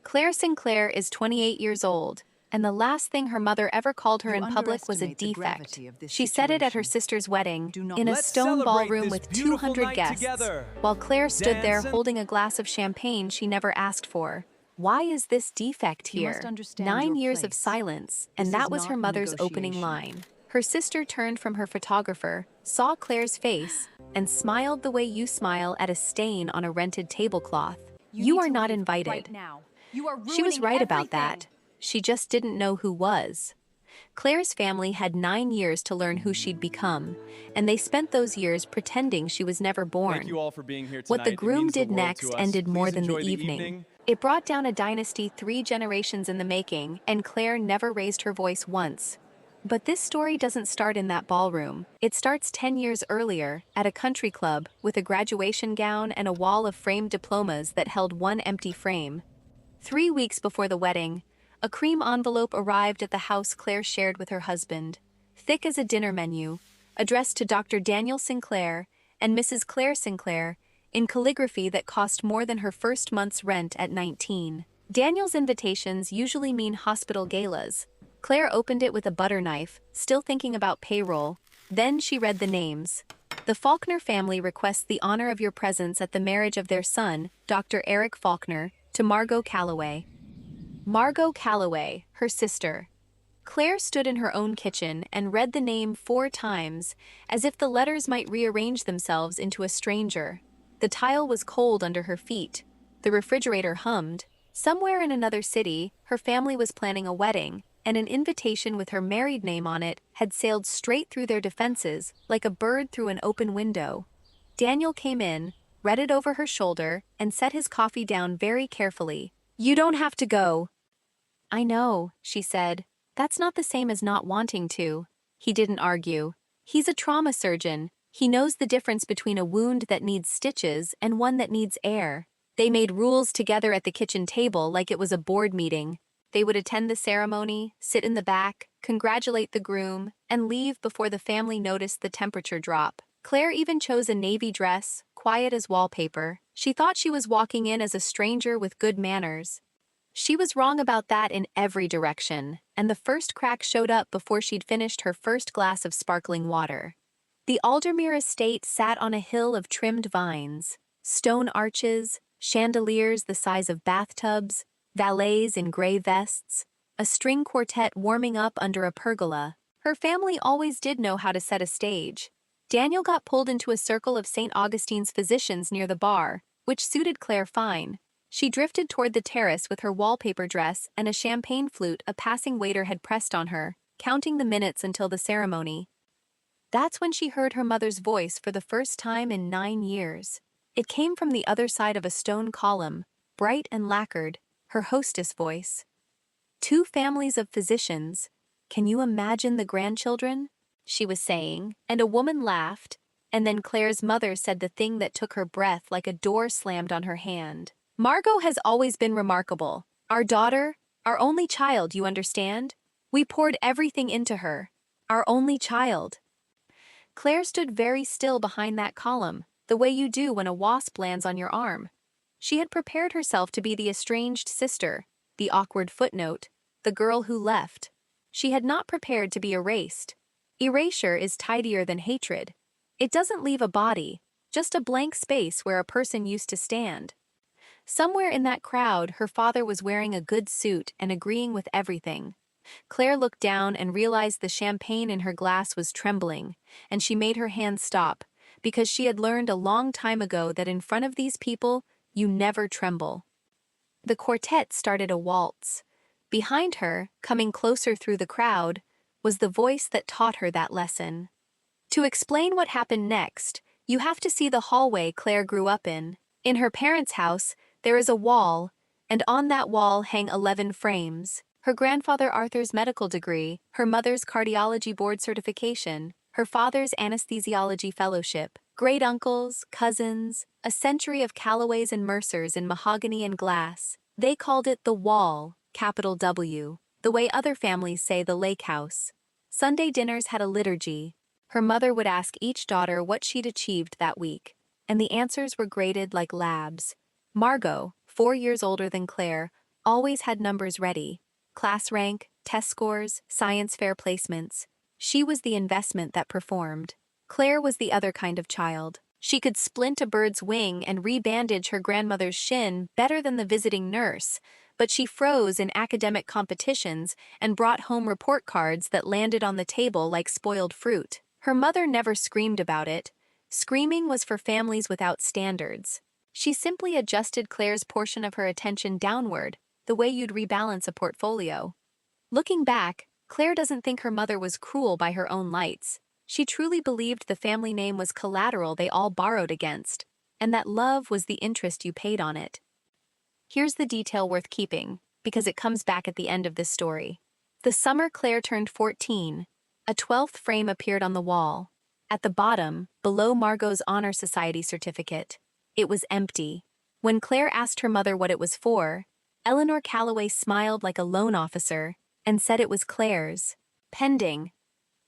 Claire Sinclair is 28 years old, and the last thing her mother ever called her You in public was a underestimate the defect. gravity of this She said it at her situation. sister's wedding, Do not- in a Let's stone celebrate ballroom this with beautiful 200 night guests, together. while Claire stood there Dancing. holding a glass of champagne she never asked for. Why is this defect You here? must understand 9 your years of place. silence, and This that is was her not mother's opening negotiation. line. Her sister turned from her photographer, saw Claire's face, and smiled the way you smile at a stain on a rented tablecloth. You need are to not leave invited. right now. You are She was ruining right about everything. that. She just didn't know who was. Claire's family had 9 years to learn who she'd become, and they spent those years pretending she was never born. Thank you all for being here tonight. What the It groom means the did world to next us. ended more Please than the enjoy evening. It brought down a dynasty 3 generations in the making, and Claire never raised her voice once. But this story doesn't start in that ballroom. It starts 10 years earlier, at a country club, with a graduation gown and a wall of framed diplomas that held one empty frame. 3 weeks before the wedding, a cream envelope arrived at the house Claire shared with her husband, thick as a dinner menu, addressed to Dr. Daniel Sinclair and Mrs. Claire Sinclair, in calligraphy that cost more than her first month's rent at 19. Daniel's invitations usually mean hospital galas. Claire opened it with a butter knife, still thinking about payroll. Then she read the names. The Faulkner family requests the honor of your presence at the marriage of their son, Dr. Eric Faulkner, to Margot Calloway. Margot Calloway, her sister. Claire stood in her own kitchen and read the name 4 times, as if the letters might rearrange themselves into a stranger. The tile was cold under her feet. The refrigerator hummed. Somewhere in another city, her family was planning a wedding, and an invitation with her married name on it had sailed straight through their defenses, like a bird through an open window. Daniel came in, read it over her shoulder, and set his coffee down very carefully. "You don't have to go." "I know," she said. "That's not the same as not wanting to." He didn't argue. He's a trauma surgeon. He knows the difference between a wound that needs stitches and one that needs air. They made rules together at the kitchen table like it was a board meeting. They would attend the ceremony, sit in the back, congratulate the groom, and leave before the family noticed the temperature drop. Claire even chose a navy dress, quiet as wallpaper. She thought she was walking in as a stranger with good manners. She was wrong about that in every direction, and the first crack showed up before she'd finished her first glass of sparkling water. The Aldermere estate sat on a hill of trimmed vines, stone arches, chandeliers the size of bathtubs, valets in gray vests, a string quartet warming up under a pergola. Her family always did know how to set a stage. Daniel got pulled into a circle of St. Augustine's physicians near the bar, which suited Claire fine. She drifted toward the terrace with her wallpaper dress and a champagne flute a passing waiter had pressed on her, counting the minutes until the ceremony. That's when she heard her mother's voice for the first time in 9 years. It came from the other side of a stone column, bright and lacquered, her hostess voice. 2 families of physicians. Can you imagine the grandchildren? She was saying, and a woman laughed, and then Claire's mother said the thing that took her breath like a door slammed on her hand. "Margot has always been remarkable. Our daughter, our only child, you understand? We poured everything into her. Our only child." Claire stood very still behind that column, the way you do when a wasp lands on your arm. She had prepared herself to be the estranged sister, the awkward footnote, the girl who left. She had not prepared to be erased. Erasure is tidier than hatred. It doesn't leave a body, just a blank space where a person used to stand. Somewhere in that crowd, her father was wearing a good suit and agreeing with everything. Claire looked down and realized the champagne in her glass was trembling, and she made her hand stop, because she had learned a long time ago that in front of these people, you never tremble. The quartet started a waltz. Behind her, coming closer through the crowd, was the voice that taught her that lesson. To explain what happened next, you have to see the hallway Claire grew up in. In her parents' house, there is a wall, and on that wall hang 11 frames. Her grandfather Arthur's medical degree, her mother's cardiology board certification, her father's anesthesiology fellowship, great-uncles, cousins, a century of Calloways and Mercers in mahogany and glass. They called it the wall, capital W, the way other families say the lake house. Sunday dinners had a liturgy. Her mother would ask each daughter what she'd achieved that week, and the answers were graded like labs. Margot, 4 years older than Claire, always had numbers ready. Class rank, test scores, science fair placements. She was the investment that performed. Claire was the other kind of child. She could splint a bird's wing and rebandage her grandmother's shin better than the visiting nurse, but she froze in academic competitions and brought home report cards that landed on the table like spoiled fruit. Her mother never screamed about it. Screaming was for families without standards. She simply adjusted Claire's portion of her attention downward, the way you'd rebalance a portfolio. Looking back, Claire doesn't think her mother was cruel by her own lights. She truly believed the family name was collateral they all borrowed against, and that love was the interest you paid on it. Here's the detail worth keeping, because it comes back at the end of this story. The summer Claire turned 14, a 12th frame appeared on the wall. At the bottom, below Margot's Honor Society certificate, it was empty. When Claire asked her mother what it was for, Eleanor Calloway smiled like a loan officer and said it was Claire's. Pending.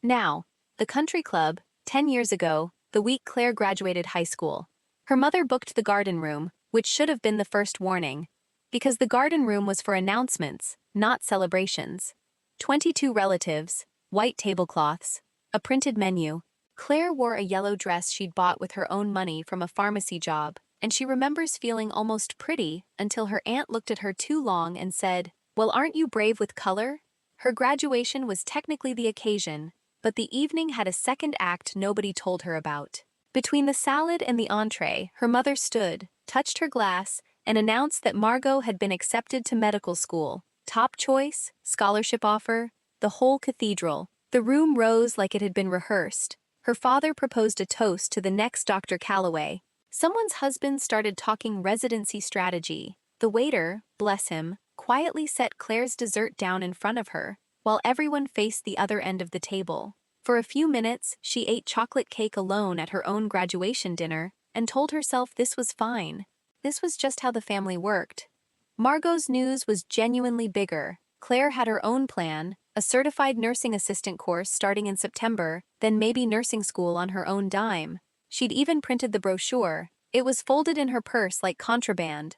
Now, the country club, 10 years ago, the week Claire graduated high school. Her mother booked the garden room, which should have been the first warning, because the garden room was for announcements, not celebrations. 22 relatives, white tablecloths, a printed menu. Claire wore a yellow dress she'd bought with her own money from a pharmacy job, and she remembers feeling almost pretty until her aunt looked at her too long and said, "Well, aren't you brave with color?" Her graduation was technically the occasion, but the evening had a second act nobody told her about. Between the salad and the entree, her mother stood, touched her glass, and announced that Margot had been accepted to medical school. Top choice, scholarship offer, the whole cathedral. The room rose like it had been rehearsed. Her father proposed a toast to the next Dr. Calloway. Someone's husband started talking residency strategy. The waiter, bless him, quietly set Claire's dessert down in front of her, while everyone faced the other end of the table. For a few minutes, she ate chocolate cake alone at her own graduation dinner and told herself this was fine. This was just how the family worked. Margot's news was genuinely bigger. Claire had her own plan, a certified nursing assistant course starting in September, then maybe nursing school on her own dime. She'd even printed the brochure. It was folded in her purse like contraband.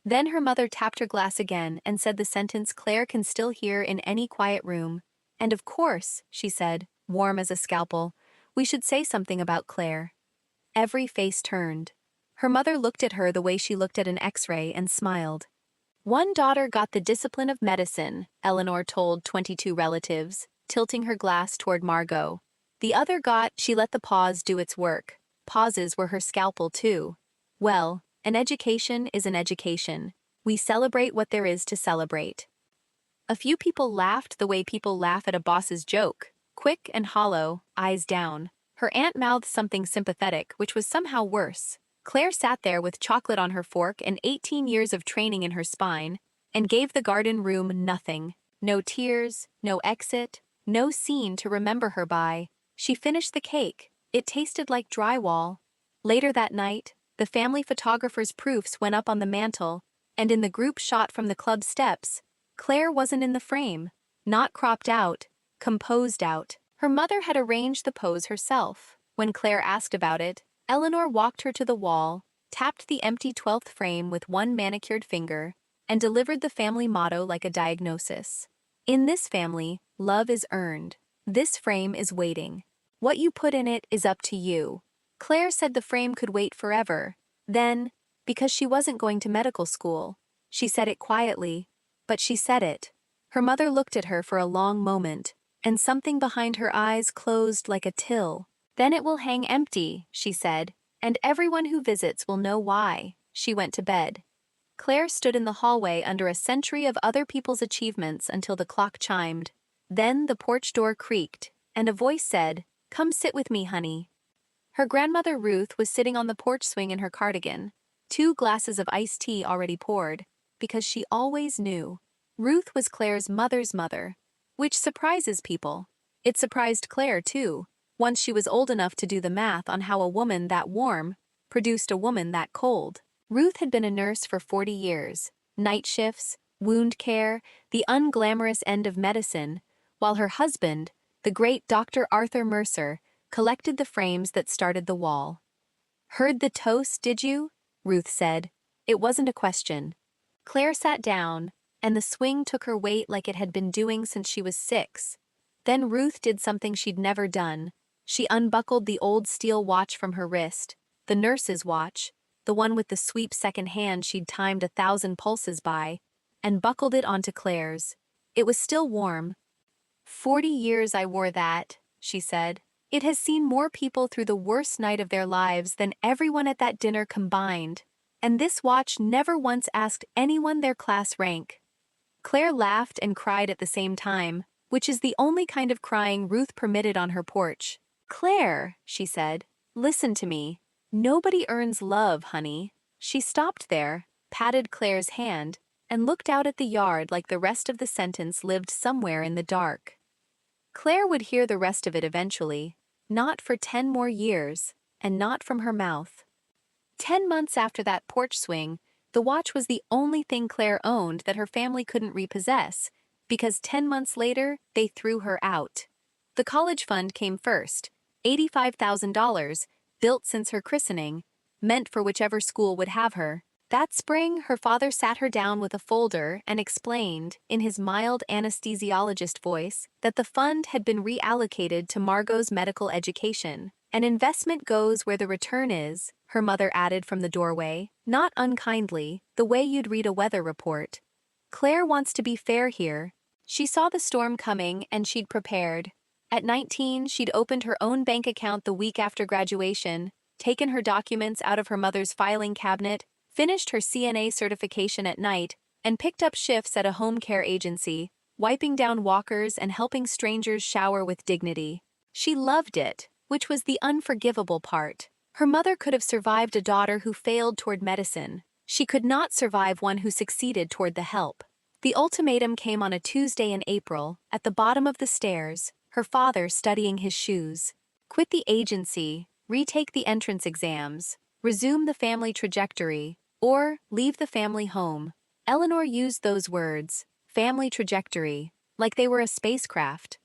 Then her mother tapped her glass again and said the sentence Claire can still hear in any quiet room. "And of course," she said, warm as a scalpel, "we should say something about Claire." Every face turned. Her mother looked at her the way she looked at an X-ray and smiled. "One daughter got the discipline of medicine," Eleanor told 22 relatives, tilting her glass toward Margot. "The other got, she let the pause do its work." Pauses were her scalpel too. Well, an education is an education. We celebrate what there is to celebrate. A few people laughed the way people laugh at a boss's joke, quick and hollow, eyes down. Her aunt mouthed something sympathetic, which was somehow worse. Claire sat there with chocolate on her fork and 18 years of training in her spine, and gave the garden room nothing. No tears, no exit, no scene to remember her by. She finished the cake. It tasted like drywall. Later that night, the family photographer's proofs went up on the mantel, and in the group shot from the club steps, Claire wasn't in the frame. Not cropped out, composed out. Her mother had arranged the pose herself. When Claire asked about it, Eleanor walked her to the wall, tapped the empty 12th frame with one manicured finger, and delivered the family motto like a diagnosis. In this family, love is earned. This frame is waiting. What you put in it is up to you. Claire said the frame could wait forever. Then, because she wasn't going to medical school, she said it quietly, but she said it. Her mother looked at her for a long moment, and something behind her eyes closed like a till. "Then it will hang empty," she said, "and everyone who visits will know why." She went to bed. Claire stood in the hallway under a century of other people's achievements until the clock chimed. Then the porch door creaked, and a voice said, "Come sit with me, honey." Her grandmother Ruth was sitting on the porch swing in her cardigan, 2 glasses of iced tea already poured, because she always knew. Ruth was Claire's mother's mother, which surprises people. It surprised Claire, too, once she was old enough to do the math on how a woman that warm produced a woman that cold. Ruth had been a nurse for 40 years, night shifts, wound care, the unglamorous end of medicine, while her husband, the great Dr. Arthur Mercer, collected the frames that started the wall. "Heard the toast, did you?" Ruth said. It wasn't a question. Claire sat down, and the swing took her weight like it had been doing since she was 6. Then Ruth did something she'd never done. She unbuckled the old steel watch from her wrist, the nurse's watch, the one with the sweep second hand she'd timed 1,000 pulses by, and buckled it onto Claire's. It was still warm. 40 years I wore that, she said. It has seen more people through the worst night of their lives than everyone at that dinner combined. And this watch never once asked anyone their class rank. Claire laughed and cried at the same time, which is the only kind of crying Ruth permitted on her porch. Claire, she said, listen to me. Nobody earns love, honey. She stopped there, patted Claire's hand, and looked out at the yard like the rest of the sentence lived somewhere in the dark. Claire would hear the rest of it eventually, not for 10 more years, and not from her mouth. 10 months after that porch swing, the watch was the only thing Claire owned that her family couldn't repossess, because 10 months later, they threw her out. The college fund came first, $85,000, built since her christening, meant for whichever school would have her. That spring, her father sat her down with a folder and explained, in his mild anesthesiologist voice, that the fund had been reallocated to Margot's medical education. An investment goes where the return is, her mother added from the doorway, not unkindly, the way you'd read a weather report. Claire wants to be fair here. She saw the storm coming and she'd prepared. At 19, she'd opened her own bank account the week after graduation, taken her documents out of her mother's filing cabinet, finished her CNA certification at night, and picked up shifts at a home care agency, wiping down walkers and helping strangers shower with dignity. She loved it, which was the unforgivable part. Her mother could have survived a daughter who failed toward medicine. She could not survive one who succeeded toward the help. The ultimatum came on a Tuesday in April, at the bottom of the stairs, her father studying his shoes. Quit the agency, retake the entrance exams, resume the family trajectory, or leave the family home. Eleanor used those words, family trajectory, like they were a spacecraft.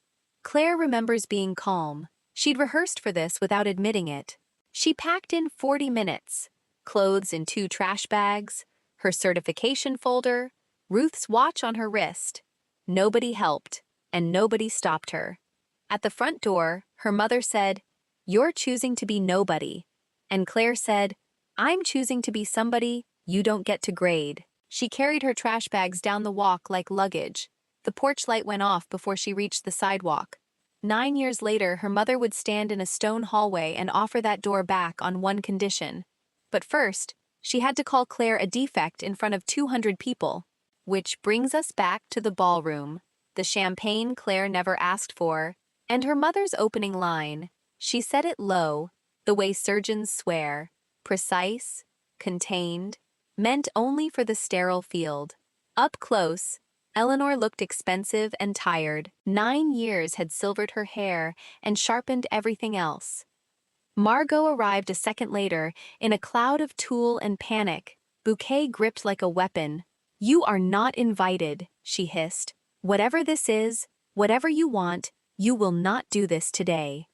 Claire remembers being calm. She'd rehearsed for this without admitting it. She packed in 40 minutes, clothes in 2 trash bags, her certification folder, Ruth's watch on her wrist. Nobody helped, and nobody stopped her. At the front door, her mother said, "You're choosing to be nobody." And Claire said, "I'm choosing to be somebody you don't get to grade." She carried her trash bags down the walk like luggage. The porch light went off before she reached the sidewalk. 9 years later, her mother would stand in a stone hallway and offer that door back on one condition. But first, she had to call Claire a defect in front of 200 people. Which brings us back to the ballroom, the champagne Claire never asked for, and her mother's opening line. She said it low, the way surgeons swear, precise, contained, meant only for the sterile field. Up close, Eleanor looked expensive and tired. 9 years had silvered her hair and sharpened everything else. Margot arrived a second later in a cloud of tulle and panic, bouquet gripped like a weapon. "You are not invited," she hissed. "Whatever this is, whatever you want, you will not do this today."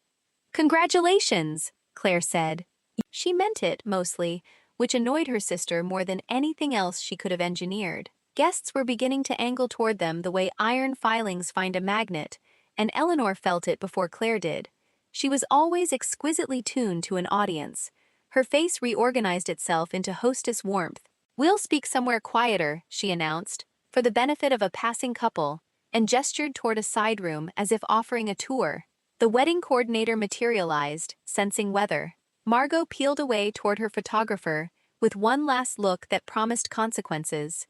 "Congratulations," Claire said. She meant it, mostly, which annoyed her sister more than anything else she could have engineered. Guests were beginning to angle toward them the way iron filings find a magnet, and Eleanor felt it before Claire did. She was always exquisitely tuned to an audience. Her face reorganized itself into hostess warmth. "We'll speak somewhere quieter," she announced, for the benefit of a passing couple, and gestured toward a side room as if offering a tour. The wedding coordinator materialized, sensing weather. Margot peeled away toward her photographer, with one last look that promised consequences.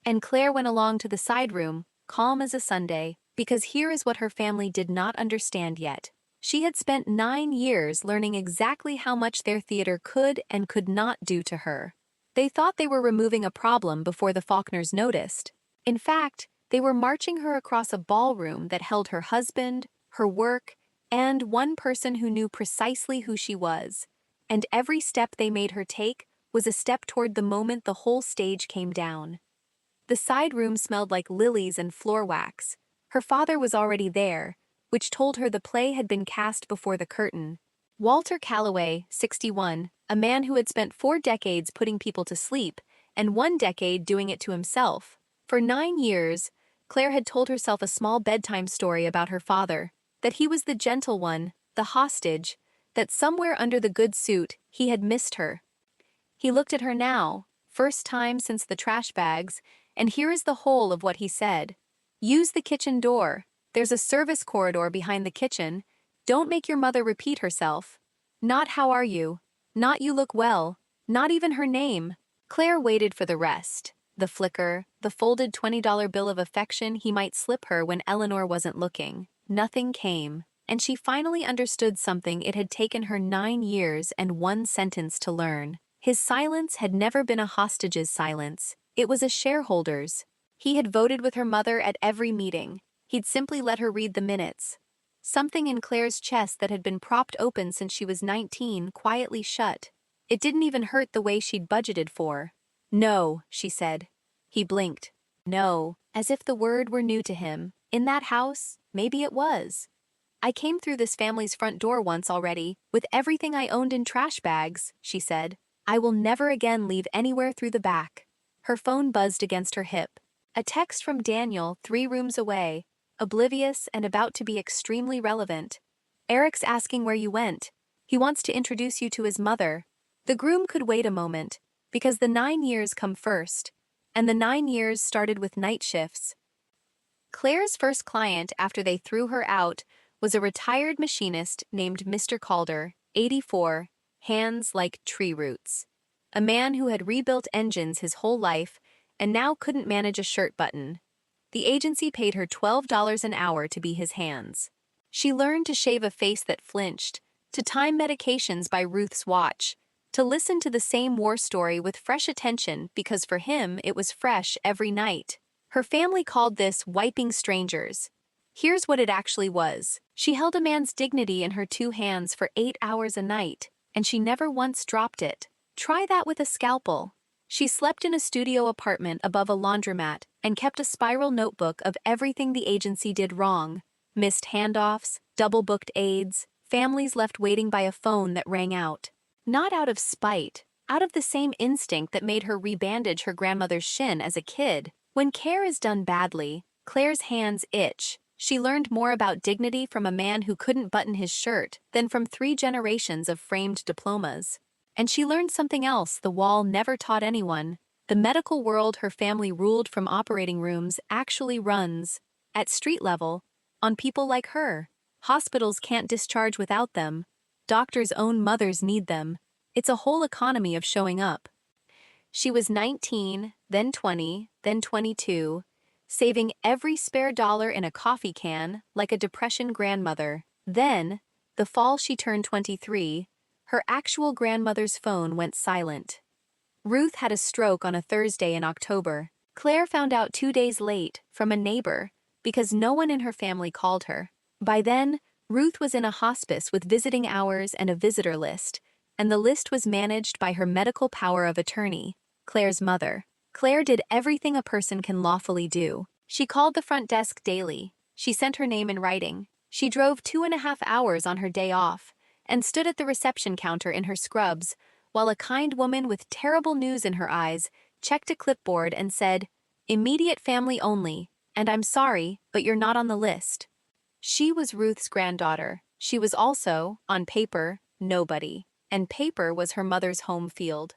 And Claire went along to the side room, calm as a Sunday, because here is what her family did not understand yet. She had spent 9 years learning exactly how much their theater could and could not do to her. They thought they were removing a problem before the Faulkners noticed. In fact, they were marching her across a ballroom that held her husband, her work, and one person who knew precisely who she was. And every step they made her take was a step toward the moment the whole stage came down. The side room smelled like lilies and floor wax. Her father was already there, which told her the play had been cast before the curtain. Walter Calloway, 61, a man who had spent 4 decades putting people to sleep, and 1 decade doing it to himself. For 9 years, Claire had told herself a small bedtime story about her father, that he was the gentle one, the hostage, that somewhere under the good suit he had missed her. He looked at her now, first time since the trash bags, and here is the whole of what he said. Use the kitchen door. There's a service corridor behind the kitchen. Don't make your mother repeat herself. Not how are you? Not you look well. Not even her name. Claire waited for the rest. The flicker, the folded $20 bill of affection he might slip her when Eleanor wasn't looking. Nothing came, and she finally understood something it had taken her 9 years and 1 sentence to learn. His silence had never been a hostage's silence. It was a shareholder's. He had voted with her mother at every meeting. He'd simply let her read the minutes. Something in Claire's chest that had been propped open since she was 19 quietly shut. It didn't even hurt the way she'd budgeted for. No, she said. He blinked. No, as if the word were new to him. In that house, maybe it was. I came through this family's front door once already, with everything I owned in trash bags, she said. I will never again leave anywhere through the back. Her phone buzzed against her hip. A text from Daniel, 3 rooms away, oblivious and about to be extremely relevant. Eric's asking where you went. He wants to introduce you to his mother. The groom could wait a moment, because the 9 years come first, and the 9 years started with night shifts. Claire's first client after they threw her out was a retired machinist named Mr. Calder, 84, hands like tree roots. A man who had rebuilt engines his whole life and now couldn't manage a shirt button. The agency paid her $12 an hour to be his hands. She learned to shave a face that flinched, to time medications by Ruth's watch, to listen to the same war story with fresh attention because for him it was fresh every night. Her family called this wiping strangers. Here's what it actually was. She held a man's dignity in her 2 hands for 8 hours a night, and she never once dropped it. Try that with a scalpel. She slept in a studio apartment above a laundromat and kept a spiral notebook of everything the agency did wrong. Missed handoffs, double-booked aides, families left waiting by a phone that rang out. Not out of spite, out of the same instinct that made her rebandage her grandmother's shin as a kid. When care is done badly, Claire's hands itch. She learned more about dignity from a man who couldn't button his shirt than from 3 generations of framed diplomas. And she learned something else the wall never taught anyone. The medical world her family ruled from operating rooms actually runs, at street level, on people like her. Hospitals can't discharge without them. Doctors' own mothers need them. It's a whole economy of showing up. She was 19, then 20, then 22, saving every spare dollar in a coffee can like a depression grandmother. Then, the fall she turned 23, her actual grandmother's phone went silent. Ruth had a stroke on a Thursday in October. Claire found out 2 days late from a neighbor because no one in her family called her. By then, Ruth was in a hospice with visiting hours and a visitor list, and the list was managed by her medical power of attorney, Claire's mother. Claire did everything a person can lawfully do. She called the front desk daily. She sent her name in writing. She drove 2.5 hours on her day off and stood at the reception counter in her scrubs while a kind woman with terrible news in her eyes checked a clipboard and said, "Immediate family only, and I'm sorry, but you're not on the list." She was Ruth's granddaughter. She was also, on paper, nobody, and paper was her mother's home field.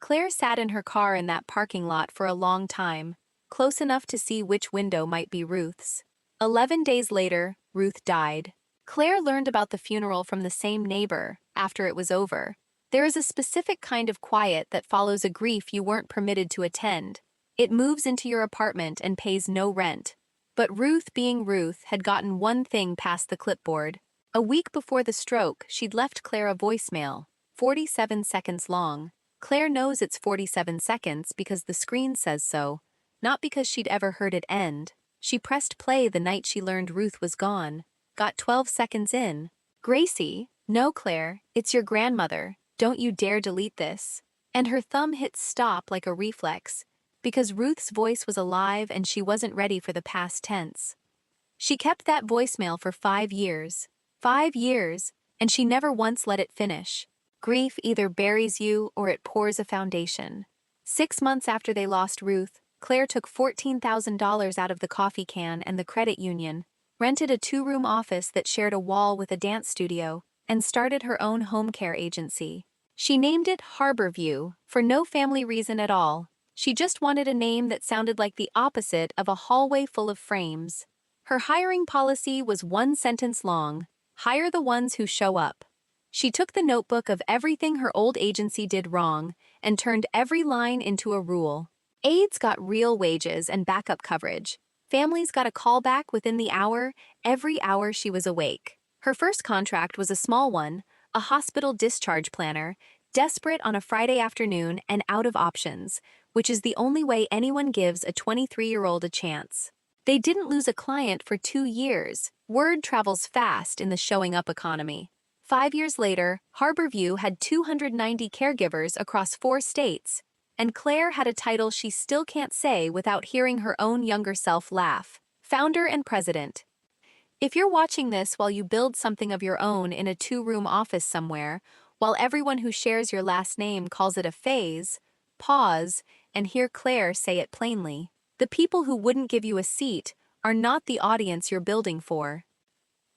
Claire sat in her car in that parking lot for a long time, close enough to see which window might be Ruth's. 11 days later, Ruth died. Claire learned about the funeral from the same neighbor after it was over. There is a specific kind of quiet that follows a grief you weren't permitted to attend. It moves into your apartment and pays no rent. But Ruth, being Ruth, had gotten one thing past the clipboard. A week before the stroke, she'd left Claire a voicemail, 47 seconds long. Claire knows it's 47 seconds because the screen says so, not because she'd ever heard it end. She pressed play the night she learned Ruth was gone. Got 12 seconds in. "Gracie, no Claire, it's your grandmother. Don't you dare delete this." And her thumb hit stop like a reflex, because Ruth's voice was alive and she wasn't ready for the past tense. She kept that voicemail for 5 years. 5 years, and she never once let it finish. Grief either buries you or it pours a foundation. 6 months after they lost Ruth, Claire took $14,000 out of the coffee can and the credit union, rented a 2-room office that shared a wall with a dance studio, and started her own home care agency. She named it Harborview, for no family reason at all. She just wanted a name that sounded like the opposite of a hallway full of frames. Her hiring policy was one sentence long: hire the ones who show up. She took the notebook of everything her old agency did wrong and turned every line into a rule. Aides got real wages and backup coverage. Families got a call back within the hour, every hour she was awake. Her first contract was a small one, a hospital discharge planner, desperate on a Friday afternoon and out of options, which is the only way anyone gives a 23-year-old a chance. They didn't lose a client for 2 years. Word travels fast in the showing up economy. 5 years later, Harborview had 290 caregivers across 4 states, and Claire had a title she still can't say without hearing her own younger self laugh: founder and president. If you're watching this while you build something of your own in a 2-room office somewhere, while everyone who shares your last name calls it a phase, pause and hear Claire say it plainly. The people who wouldn't give you a seat are not the audience you're building for.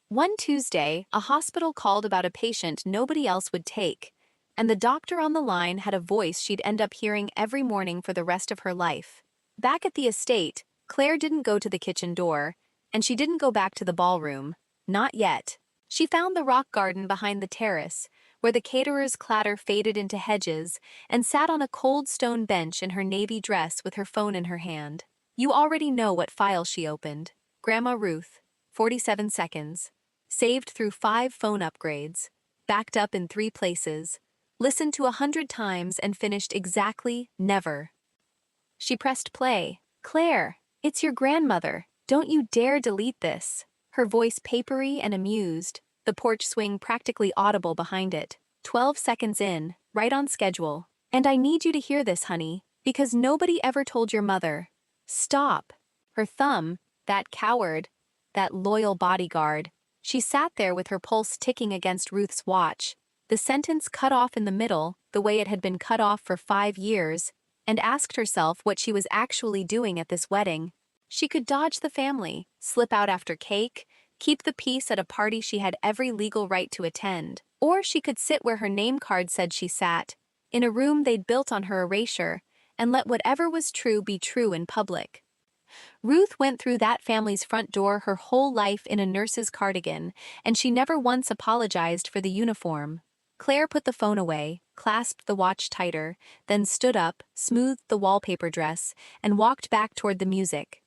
One Tuesday, a hospital called about a patient nobody else would take, and the doctor on the line had a voice she'd end up hearing every morning for the rest of her life. Back at the estate, Claire didn't go to the kitchen door, and she didn't go back to the ballroom. Not yet. She found the rock garden behind the terrace, where the caterer's clatter faded into hedges, and sat on a cold stone bench in her navy dress with her phone in her hand. You already know what file she opened. Grandma Ruth, 47 seconds. Saved through 5 phone upgrades. Backed up in 3 places. Listened to 100 times and finished exactly never. She pressed play. Claire, it's your grandmother. Don't you dare delete this. Her voice papery and amused, the porch swing practically audible behind it. 12 seconds in, right on schedule. And I need you to hear this, honey, because nobody ever told your mother. Stop. Her thumb, that coward, that loyal bodyguard. She sat there with her pulse ticking against Ruth's watch, the sentence cut off in the middle, the way it had been cut off for 5 years, and asked herself what she was actually doing at this wedding. She could dodge the family, slip out after cake, keep the peace at a party she had every legal right to attend, or she could sit where her name card said she sat, in a room they'd built on her erasure, and let whatever was true be true in public. Ruth went through that family's front door her whole life in a nurse's cardigan, and she never once apologized for the uniform. Claire put the phone away, clasped the watch tighter, then stood up, smoothed the wallpaper dress, and walked back toward the music.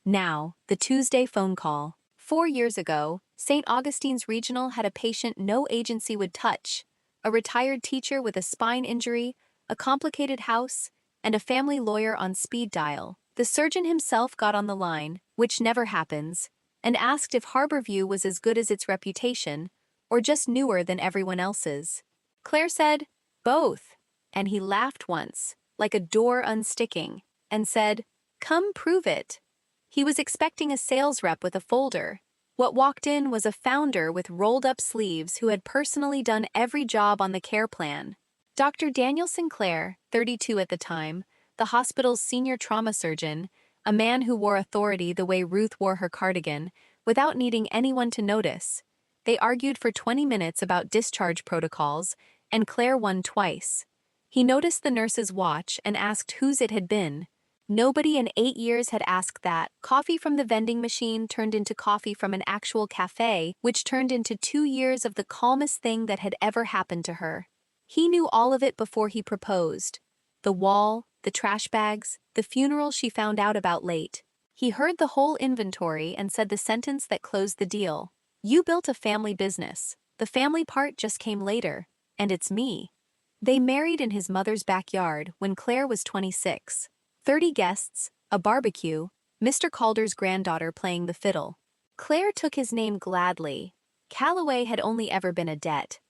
Now, the Tuesday phone call. 4 years ago, St. Augustine's Regional had a patient no agency would touch, a retired teacher with a spine injury, a complicated house, and a family lawyer on speed dial. The surgeon himself got on the line, which never happens, and asked if Harborview was as good as its reputation, or just newer than everyone else's. Claire said, both, and he laughed once, like a door unsticking, and said, come prove it. He was expecting a sales rep with a folder. What walked in was a founder with rolled-up sleeves who had personally done every job on the care plan. Dr. Daniel Sinclair, 32 at the time, the hospital's senior trauma surgeon, a man who wore authority the way Ruth wore her cardigan, without needing anyone to notice. They argued for 20 minutes about discharge protocols, and Claire won twice. He noticed the nurse's watch and asked whose it had been. Nobody in 8 years had asked that. Coffee from the vending machine turned into coffee from an actual cafe, which turned into 2 years of the calmest thing that had ever happened to her. He knew all of it before he proposed. The wall, the trash bags, the funeral she found out about late. He heard the whole inventory and said the sentence that closed the deal. You built a family business. The family part just came later, and it's me. They married in his mother's backyard when Claire was 26. 30 guests, a barbecue, Mr. Calder's granddaughter playing the fiddle. Claire took his name gladly. Calloway had only ever been a debt.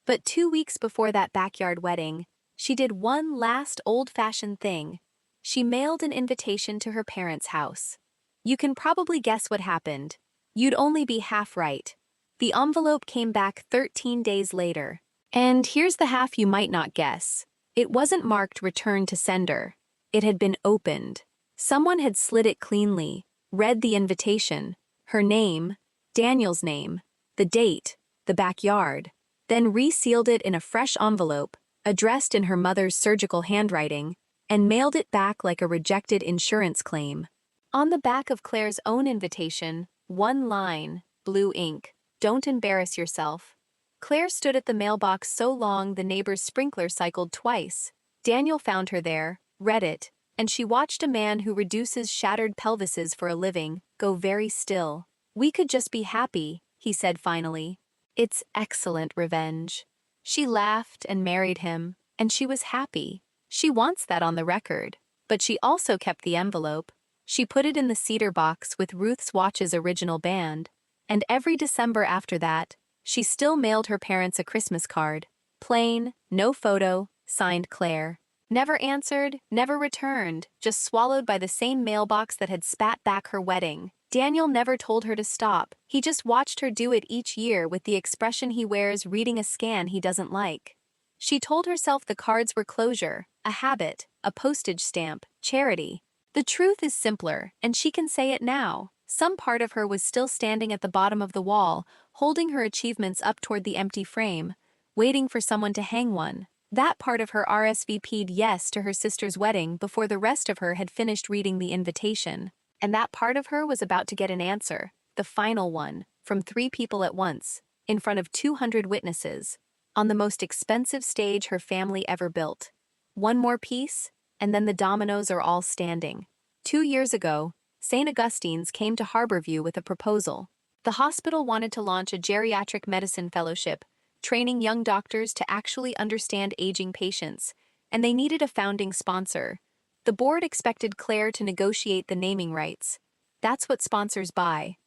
But 2 weeks before that backyard wedding, she did one last old-fashioned thing. She mailed an invitation to her parents' house. You can probably guess what happened. You'd only be half right. The envelope came back 13 days later. And here's the half you might not guess. It wasn't marked return to sender. It had been opened. Someone had slid it cleanly, read the invitation, her name, Daniel's name, the date, the backyard, then resealed it in a fresh envelope, addressed in her mother's surgical handwriting, and mailed it back like a rejected insurance claim. On the back of Claire's own invitation, one line, blue ink, "Don't embarrass yourself." Claire stood at the mailbox so long the neighbor's sprinkler cycled twice. Daniel found her there, read it, and she watched a man who reduces shattered pelvises for a living go very still. "We could just be happy," he said finally. "It's excellent revenge." She laughed and married him, and she was happy. She wants that on the record. But she also kept the envelope. She put it in the cedar box with Ruth's Watch's original band, and every December after that, she still mailed her parents a Christmas card. Plain, no photo, signed Claire. Never answered, never returned, just swallowed by the same mailbox that had spat back her wedding. Daniel never told her to stop. He just watched her do it each year with the expression he wears reading a scan he doesn't like. She told herself the cards were closure, a habit, a postage stamp, charity. The truth is simpler, and she can say it now. Some part of her was still standing at the bottom of the wall, holding her achievements up toward the empty frame, waiting for someone to hang one. That part of her RSVP'd yes to her sister's wedding before the rest of her had finished reading the invitation. And that part of her was about to get an answer, the final one, from 3 people at once, in front of 200 witnesses, on the most expensive stage her family ever built. One more piece, and then the dominoes are all standing. 2 years ago, St. Augustine's came to Harborview with a proposal. The hospital wanted to launch a geriatric medicine fellowship, training young doctors to actually understand aging patients, and they needed a founding sponsor. The board expected Claire to negotiate the naming rights. That's what sponsors buy.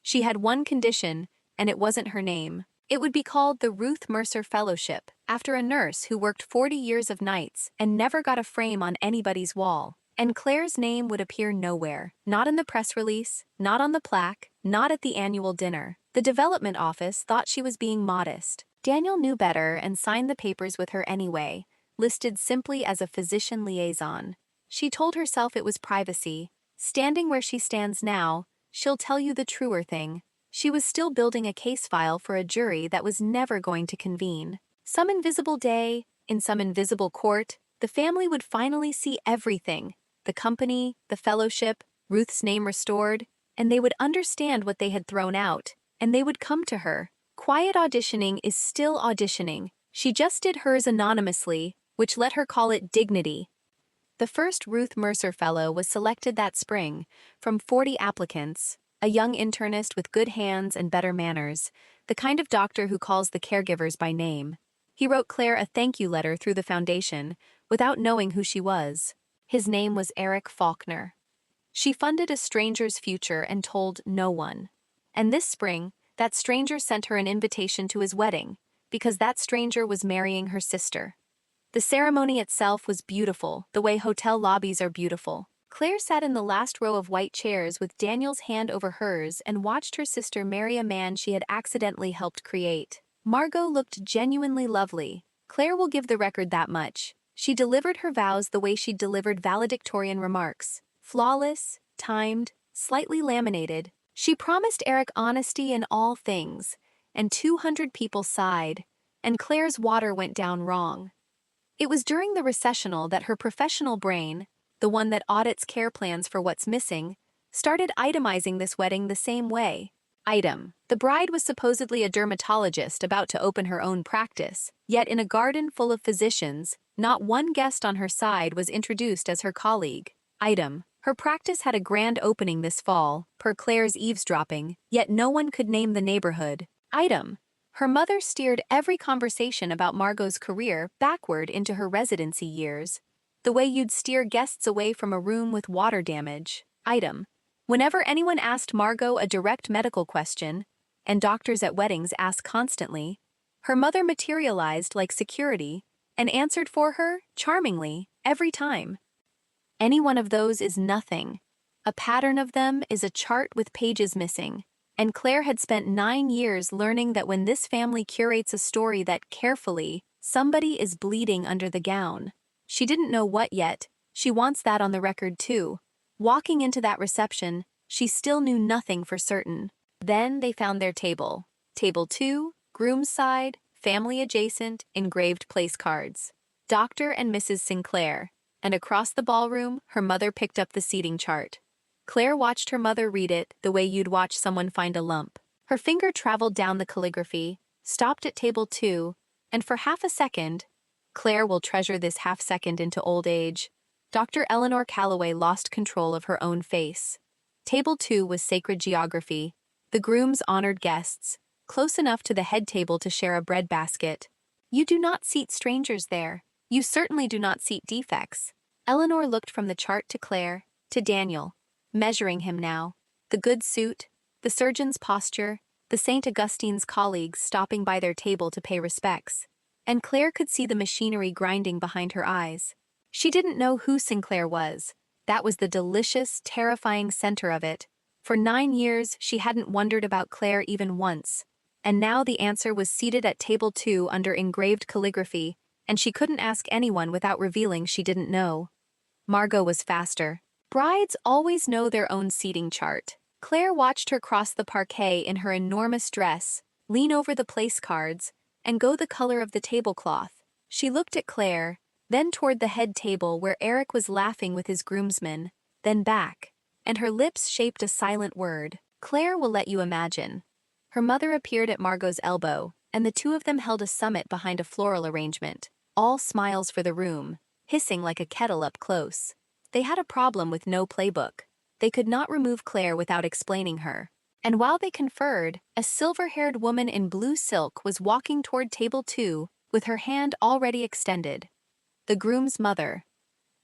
She had one condition, and it wasn't her name. It would be called the Ruth Mercer Fellowship, after a nurse who worked 40 years of nights and never got a frame on anybody's wall. And Claire's name would appear nowhere, not in the press release, not on the plaque, not at the annual dinner. The development office thought she was being modest. Daniel knew better and signed the papers with her anyway, listed simply as a physician liaison. She told herself it was privacy. Standing where she stands now, she'll tell you the truer thing. She was still building a case file for a jury that was never going to convene. Some invisible day, in some invisible court, the family would finally see everything. The company, the fellowship, Ruth's name restored, and they would understand what they had thrown out, and they would come to her. Quiet auditioning is still auditioning. She just did hers anonymously, which let her call it dignity. The first Ruth Mercer Fellow was selected that spring, from 40 applicants, a young internist with good hands and better manners, the kind of doctor who calls the caregivers by name. He wrote Claire a thank you letter through the foundation, without knowing who she was. His name was Eric Faulkner. She funded a stranger's future and told no one. And this spring, that stranger sent her an invitation to his wedding, because that stranger was marrying her sister. The ceremony itself was beautiful, the way hotel lobbies are beautiful. Claire sat in the last row of white chairs with Daniel's hand over hers and watched her sister marry a man she had accidentally helped create. Margot looked genuinely lovely. Claire will give the record that much. She delivered her vows the way she'd delivered valedictorian remarks. Flawless, timed, slightly laminated. She promised Eric honesty in all things, and 200 people sighed, and Claire's water went down wrong. It was during the recessional that her professional brain, the one that audits care plans for what's missing, started itemizing this wedding the same way. Item: the bride was supposedly a dermatologist about to open her own practice, yet in a garden full of physicians, not one guest on her side was introduced as her colleague. Item: her practice had a grand opening this fall, per Claire's eavesdropping, yet no one could name the neighborhood. Item: her mother steered every conversation about Margot's career backward into her residency years, the way you'd steer guests away from a room with water damage. Item: whenever anyone asked Margot a direct medical question, and doctors at weddings ask constantly, her mother materialized like security and answered for her, charmingly, every time. Any one of those is nothing. A pattern of them is a chart with pages missing, and Claire had spent 9 years learning that when this family curates a story that carefully, somebody is bleeding under the gown. She didn't know what yet. She wants that on the record too. Walking into that reception, she still knew nothing for certain. Then they found their table. Table 2, groom's side, family adjacent, engraved place cards. Dr. and Mrs. Sinclair. And across the ballroom, her mother picked up the seating chart. Claire watched her mother read it the way you'd watch someone find a lump. Her finger traveled down the calligraphy, stopped at table 2, and for half a second, Claire will treasure this half second into old age, Dr. Eleanor Calloway lost control of her own face. Table 2 was sacred geography. The grooms honored guests, close enough to the head table to share a breadbasket. You do not seat strangers there. You certainly do not seat defects. Eleanor looked from the chart to Claire, to Daniel, measuring him now. The good suit, the surgeon's posture, the St. Augustine's colleagues stopping by their table to pay respects. And Claire could see the machinery grinding behind her eyes. She didn't know who Sinclair was. That was the delicious, terrifying center of it. For 9 years, she hadn't wondered about Claire even once. And now the answer was seated at table 2 under engraved calligraphy, and she couldn't ask anyone without revealing she didn't know. Margot was faster. Brides always know their own seating chart. Claire watched her cross the parquet in her enormous dress, lean over the place cards, and go the color of the tablecloth. She looked at Claire, then toward the head table where Eric was laughing with his groomsmen, then back, and her lips shaped a silent word. Claire will let you imagine. Her mother appeared at Margot's elbow, and the two of them held a summit behind a floral arrangement, all smiles for the room, hissing like a kettle up close. They had a problem with no playbook. They could not remove Claire without explaining her. And while they conferred, a silver-haired woman in blue silk was walking toward table 2 with her hand already extended. The groom's mother.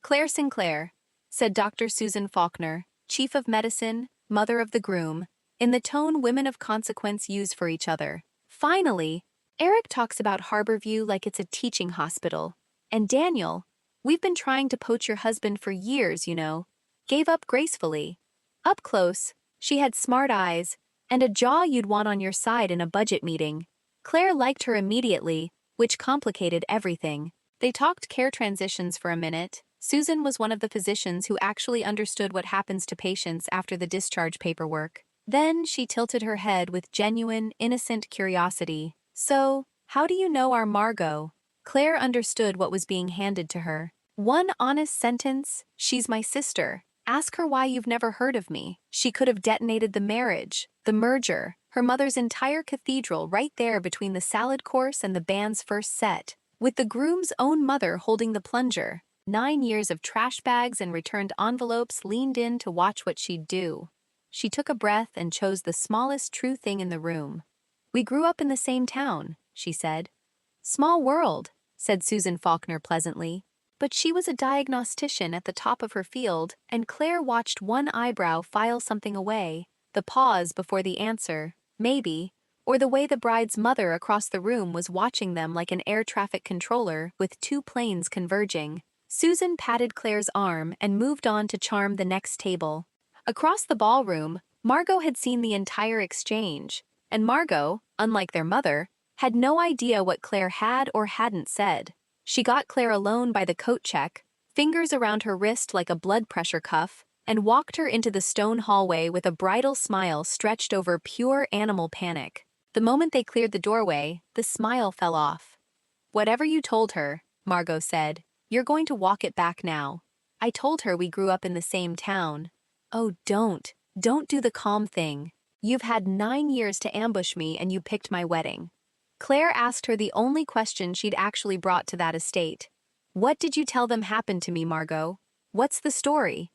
Claire Sinclair, said Dr. Susan Faulkner, chief of medicine, mother of the groom, in the tone women of consequence use for each other. Finally, Eric talks about Harborview like it's a teaching hospital. And Daniel, we've been trying to poach your husband for years, you know, gave up gracefully. Up close, she had smart eyes and a jaw you'd want on your side in a budget meeting. Claire liked her immediately, which complicated everything. They talked care transitions for a minute. Susan was one of the physicians who actually understood what happens to patients after the discharge paperwork. Then she tilted her head with genuine, innocent curiosity. So, how do you know our Margot? Claire understood what was being handed to her. One honest sentence, she's my sister. Ask her why you've never heard of me. She could have detonated the marriage, the merger, her mother's entire cathedral right there between the salad course and the band's first set, with the groom's own mother holding the plunger. 9 years of trash bags and returned envelopes leaned in to watch what she'd do. She took a breath and chose the smallest true thing in the room. We grew up in the same town, she said. Small world, said Susan Faulkner pleasantly. But she was a diagnostician at the top of her field, and Claire watched one eyebrow file something away, the pause before the answer, maybe, or the way the bride's mother across the room was watching them like an air traffic controller with 2 planes converging. Susan patted Claire's arm and moved on to charm the next table. Across the ballroom, Margot had seen the entire exchange, and Margot, unlike their mother, had no idea what Claire had or hadn't said. She got Claire alone by the coat check, fingers around her wrist like a blood pressure cuff, and walked her into the stone hallway with a bridal smile stretched over pure animal panic. The moment they cleared the doorway, the smile fell off. Whatever you told her, Margot said, you're going to walk it back now. I told her we grew up in the same town. Oh, don't do the calm thing. You've had 9 years to ambush me and you picked my wedding. Claire asked her the only question she'd actually brought to that estate. What did you tell them happened to me, Margot? What's the story?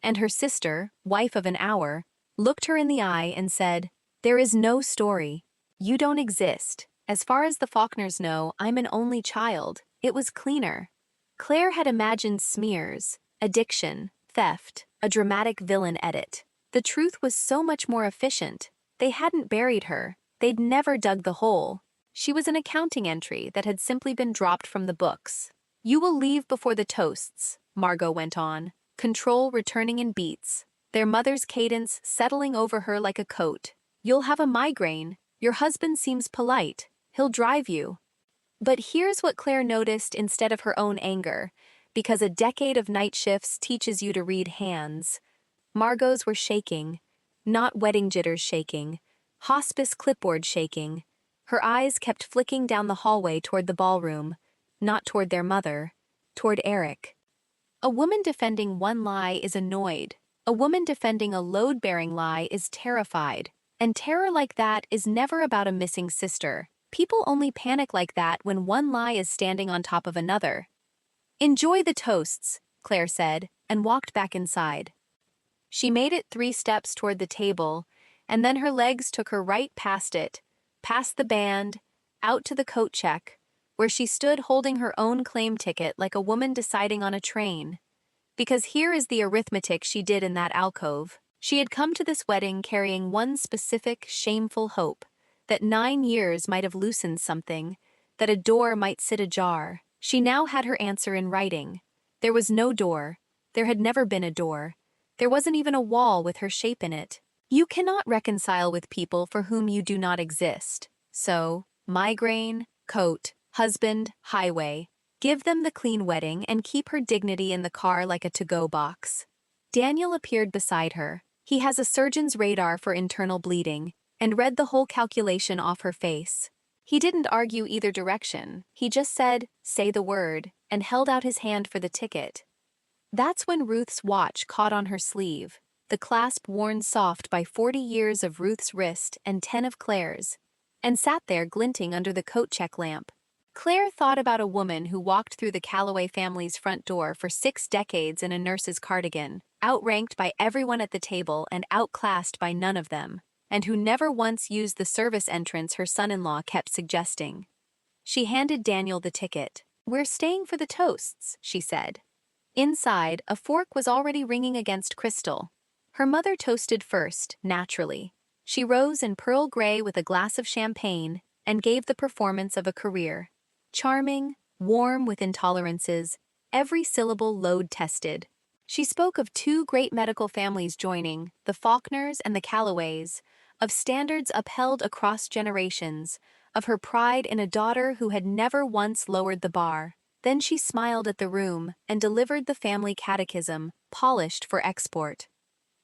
And her sister, wife of an hour, looked her in the eye and said, there is no story. You don't exist. As far as the Faulkners know, I'm an only child. It was cleaner. Claire had imagined smears, addiction, theft, a dramatic villain edit. The truth was so much more efficient. They hadn't buried her. They'd never dug the hole. She was an accounting entry that had simply been dropped from the books. You will leave before the toasts, Margot went on, control returning in beats, their mother's cadence settling over her like a coat. You'll have a migraine. Your husband seems polite. He'll drive you. But here's what Claire noticed instead of her own anger. because a decade of night shifts teaches you to read hands. Margot's were shaking, not wedding jitters shaking, hospice clipboard shaking. Her eyes kept flicking down the hallway toward the ballroom, not toward their mother, toward Eric. A woman defending one lie is annoyed. A woman defending a load-bearing lie is terrified. And terror like that is never about a missing sister. People only panic like that when one lie is standing on top of another. "Enjoy the toasts," Claire said, and walked back inside. She made it 3 steps toward the table, and then her legs took her right past it, past the band, out to the coat check, where she stood holding her own claim ticket like a woman deciding on a train. Because here is the arithmetic she did in that alcove. She had come to this wedding carrying one specific, shameful hope, that 9 years might have loosened something, that a door might sit ajar. She now had her answer in writing. There was no door. There had never been a door. There wasn't even a wall with her shape in it. You cannot reconcile with people for whom you do not exist. So, migraine, coat, husband, highway. Give them the clean wedding and keep her dignity in the car like a to-go box. Daniel appeared beside her. He has a surgeon's radar for internal bleeding, and read the whole calculation off her face. He didn't argue either direction. He just said, "Say the word," and held out his hand for the ticket. That's when Ruth's watch caught on her sleeve, the clasp worn soft by 40 years of Ruth's wrist and 10 of Claire's, and sat there glinting under the coat check lamp. Claire thought about a woman who walked through the Calloway family's front door for 6 decades in a nurse's cardigan, outranked by everyone at the table and outclassed by none of them, and who never once used the service entrance her son-in-law kept suggesting. She handed Daniel the ticket. "We're staying for the toasts," she said. Inside, a fork was already ringing against crystal. Her mother toasted first, naturally. She rose in pearl gray with a glass of champagne and gave the performance of a career. Charming, warm with intolerances, every syllable load-tested. She spoke of 2 great medical families joining, the Faulkners and the Calloways, of standards upheld across generations, of her pride in a daughter who had never once lowered the bar. Then she smiled at the room and delivered the family catechism, polished for export.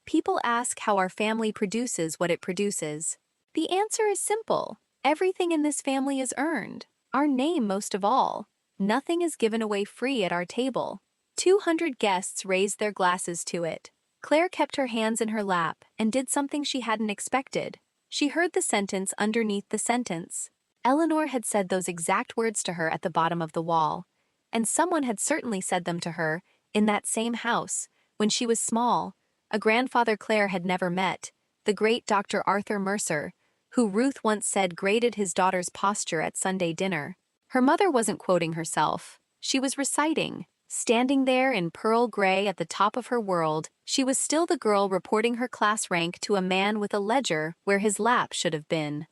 People ask how our family produces what it produces. The answer is simple. Everything in this family is earned. Our name most of all. Nothing is given away free at our table. 200 guests raised their glasses to it. Claire kept her hands in her lap and did something she hadn't expected. She heard the sentence underneath the sentence. Eleanor had said those exact words to her at the bottom of the wall. And someone had certainly said them to her, in that same house, when she was small, a grandfather Claire had never met, the great Dr. Arthur Mercer, who Ruth once said graded his daughter's posture at Sunday dinner. Her mother wasn't quoting herself. She was reciting. Standing there in pearl gray at the top of her world, she was still the girl reporting her class rank to a man with a ledger where his lap should have been.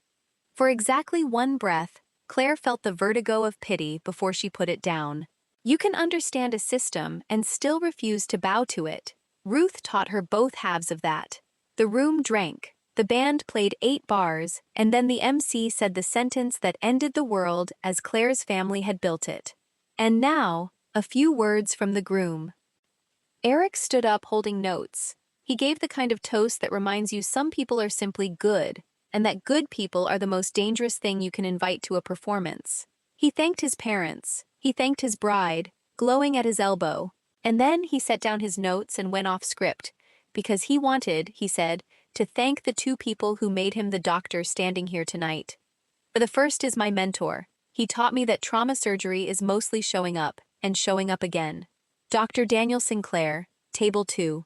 For exactly one breath, Claire felt the vertigo of pity before she put it down. You can understand a system and still refuse to bow to it. Ruth taught her both halves of that. The room drank. The band played 8 bars, and then the MC said the sentence that ended the world as Claire's family had built it. And now, a few words from the groom. Eric stood up holding notes. He gave the kind of toast that reminds you some people are simply good, and that good people are the most dangerous thing you can invite to a performance. He thanked his parents. He thanked his bride, glowing at his elbow. And then he set down his notes and went off script, because he wanted, he said, to thank the 2 people who made him the doctor standing here tonight. For the first is my mentor. He taught me that trauma surgery is mostly showing up, and showing up again. Dr. Daniel Sinclair, Table 2.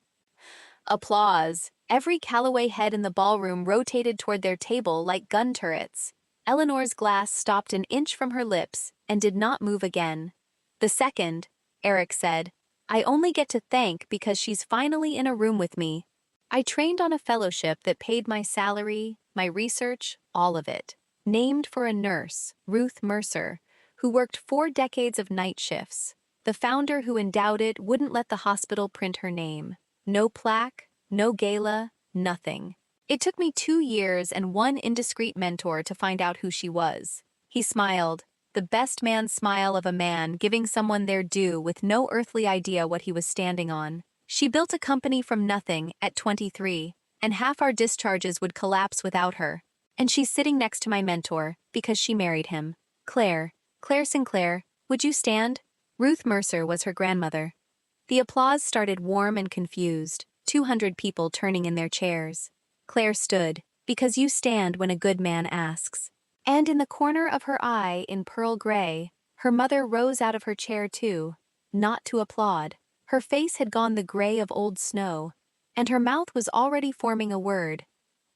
Applause. Every Calloway head in the ballroom rotated toward their table like gun turrets. Eleanor's glass stopped an inch from her lips and did not move again. The second, Eric said, I only get to thank because she's finally in a room with me. I trained on a fellowship that paid my salary, my research, all of it. Named for a nurse, Ruth Mercer, who worked 4 decades of night shifts. The founder who endowed it wouldn't let the hospital print her name. No plaque, no gala, nothing. It took me 2 years and one indiscreet mentor to find out who she was. He smiled. the best man smile of a man giving someone their due with no earthly idea what he was standing on. She built a company from nothing at 23, and half our discharges would collapse without her. And she's sitting next to my mentor, because she married him. Claire Sinclair, would you stand? Ruth Mercer was her grandmother. The applause started warm and confused, 200 people turning in their chairs. Claire stood, because you stand when a good man asks. And in the corner of her eye in pearl gray, her mother rose out of her chair too, not to applaud. Her face had gone the gray of old snow, and her mouth was already forming a word.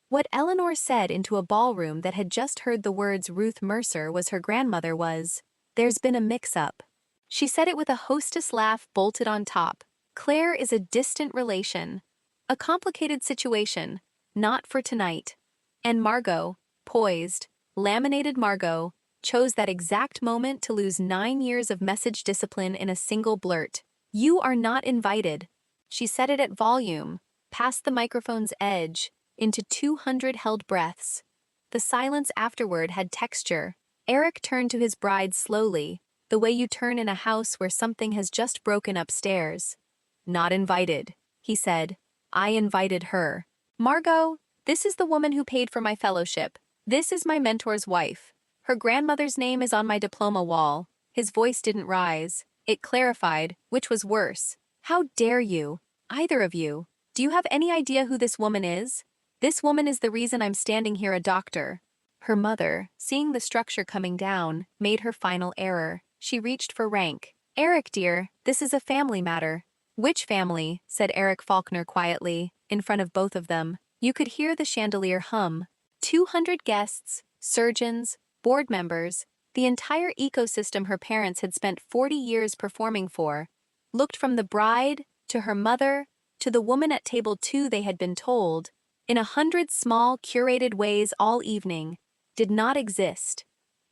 What Eleanor said into a ballroom that had just heard the words Ruth Mercer was her grandmother was, "There's been a mix-up." She said it with a hostess laugh bolted on top. Claire is a distant relation. A complicated situation, not for tonight. And Margot, poised, laminated Margot, chose that exact moment to lose 9 years of message discipline in a single blurt. "You are not invited." She said it at volume, past the microphone's edge, into 200 held breaths. The silence afterward had texture. Eric turned to his bride slowly, the way you turn in a house where something has just broken upstairs. "Not invited," he said. "I invited her. Margot, this is the woman who paid for my fellowship. This is my mentor's wife. Her grandmother's name is on my diploma wall." His voice didn't rise. It clarified, which was worse. "How dare you? Either of you. Do you have any idea who this woman is? This woman is the reason I'm standing here a doctor." Her mother, seeing the structure coming down, made her final error. She reached for rank. "Eric, dear, this is a family matter." "Which family?" said Eric Faulkner quietly, in front of both of them. You could hear the chandelier hum. 200 guests, surgeons, board members, the entire ecosystem her parents had spent 40 years performing for, looked from the bride, to her mother, to the woman at table 2 they had been told, in 100 small, curated ways all evening, did not exist.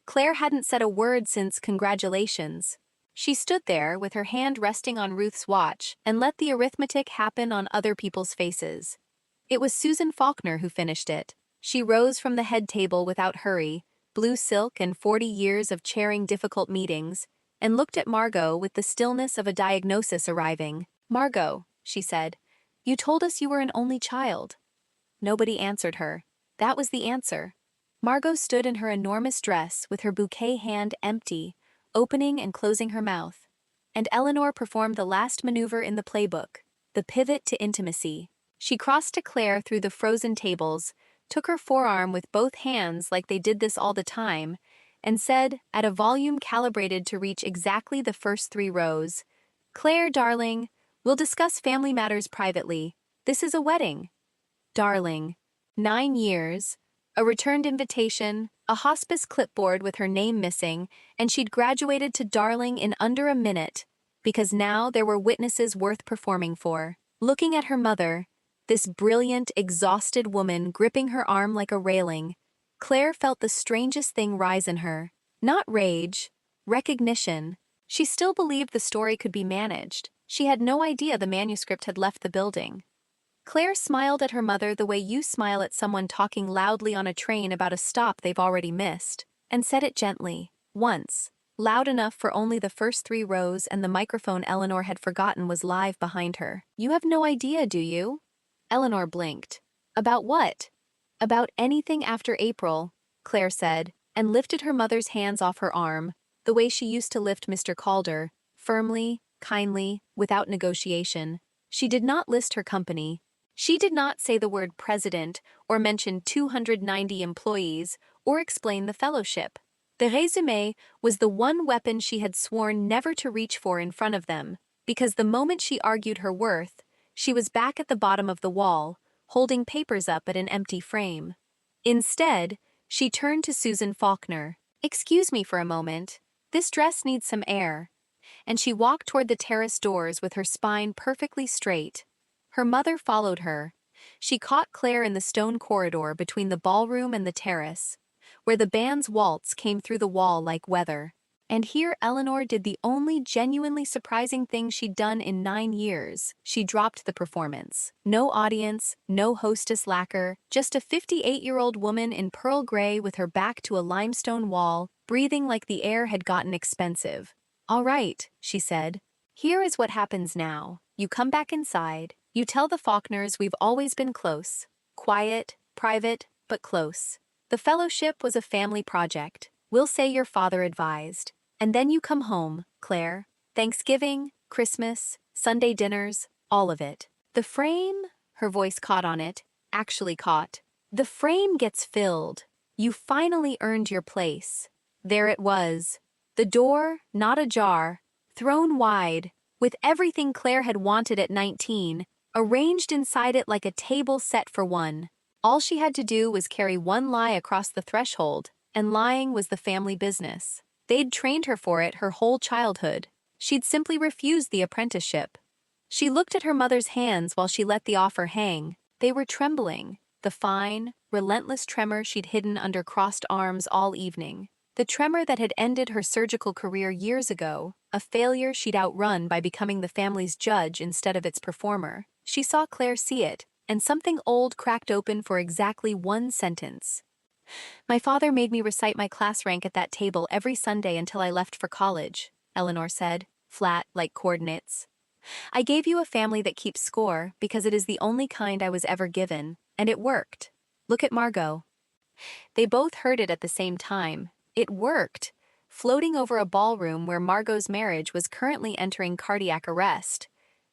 Claire hadn't said a word since congratulations. She stood there with her hand resting on Ruth's watch and let the arithmetic happen on other people's faces. It was Susan Faulkner who finished it. She rose from the head table without hurry, blue silk and 40 years of chairing difficult meetings, and looked at Margot with the stillness of a diagnosis arriving. "Margot," she said, "you told us you were an only child." Nobody answered her. That was the answer. Margot stood in her enormous dress with her bouquet hand empty, opening and closing her mouth. And Eleanor performed the last maneuver in the playbook, the pivot to intimacy. She crossed to Claire through the frozen tables, took her forearm with both hands like they did this all the time, and said, at a volume calibrated to reach exactly the first 3 rows, "Claire, darling, we'll discuss family matters privately. This is a wedding." Darling. 9 years, a returned invitation, a hospice clipboard with her name missing, and she'd graduated to darling in under a minute, because now there were witnesses worth performing for. Looking at her mother, this brilliant, exhausted woman gripping her arm like a railing, Claire felt the strangest thing rise in her. Not rage, recognition. She still believed the story could be managed. She had no idea the manuscript had left the building. Claire smiled at her mother the way you smile at someone talking loudly on a train about a stop they've already missed, and said it gently, once, loud enough for only the first 3 rows, and the microphone Eleanor had forgotten was live behind her. "You have no idea, do you?" Eleanor blinked. "About what?" "About anything after April," Claire said, and lifted her mother's hands off her arm, the way she used to lift Mr. Calder, firmly, kindly, without negotiation. She did not list her company. She did not say the word president or mention 290 employees or explain the fellowship. The résumé was the one weapon she had sworn never to reach for in front of them, because the moment she argued her worth, she was back at the bottom of the wall, holding papers up at an empty frame. Instead, she turned to Susan Faulkner. "Excuse me for a moment. This dress needs some air." And she walked toward the terrace doors with her spine perfectly straight. Her mother followed her. She caught Claire in the stone corridor between the ballroom and the terrace, where the band's waltz came through the wall like weather. And here Eleanor did the only genuinely surprising thing she'd done in 9 years. She dropped the performance. No audience, no hostess lacquer, just a 58-year-old woman in pearl gray with her back to a limestone wall, breathing like the air had gotten expensive. "All right," she said. "Here is what happens now. You come back inside. You tell the Faulkners we've always been close. Quiet, private, but close. The fellowship was a family project. We'll say your father advised. And then you come home, Claire. Thanksgiving, Christmas, Sunday dinners, all of it. The frame," her voice caught on it, actually caught. "The frame gets filled. You finally earned your place." There it was. The door, not ajar, thrown wide, with everything Claire had wanted at 19, arranged inside it like a table set for one. All she had to do was carry one lie across the threshold, and lying was the family business. They'd trained her for it her whole childhood. She'd simply refused the apprenticeship. She looked at her mother's hands while she let the offer hang. They were trembling, the fine, relentless tremor she'd hidden under crossed arms all evening. The tremor that had ended her surgical career years ago, a failure she'd outrun by becoming the family's judge instead of its performer. She saw Claire see it, and something old cracked open for exactly one sentence. "My father made me recite my class rank at that table every Sunday until I left for college," Eleanor said, flat like coordinates. "I gave you a family that keeps score because it is the only kind I was ever given, and it worked. Look at Margot." They both heard it at the same time. It worked, floating over a ballroom where Margot's marriage was currently entering cardiac arrest.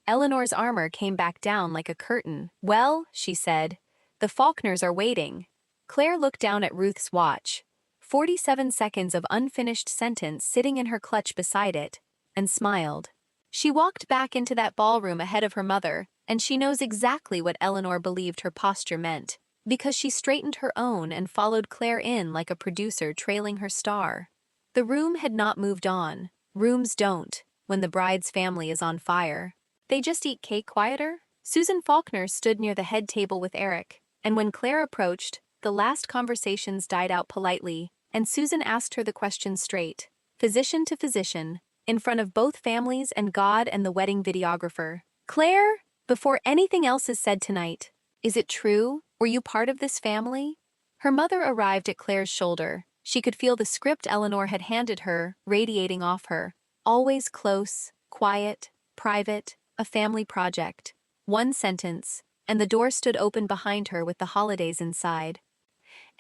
Eleanor's armor came back down like a curtain. "Well," she said, "the Faulkners are waiting." Claire looked down at Ruth's watch, 47 seconds of unfinished sentence sitting in her clutch beside it, and smiled. She walked back into that ballroom ahead of her mother, and she knows exactly what Eleanor believed her posture meant, because she straightened her own and followed Claire in like a producer trailing her star. The room had not moved on. Rooms don't, when the bride's family is on fire. They just eat cake quieter? Susan Faulkner stood near the head table with Eric, and when Claire approached, the last conversations died out politely, and Susan asked her the question straight, physician to physician, in front of both families and God and the wedding videographer. "Claire, before anything else is said tonight, is it true? Were you part of this family?" Her mother arrived at Claire's shoulder. She could feel the script Eleanor had handed her radiating off her. Always close, quiet, private, a family project. One sentence, and the door stood open behind her with the holidays inside.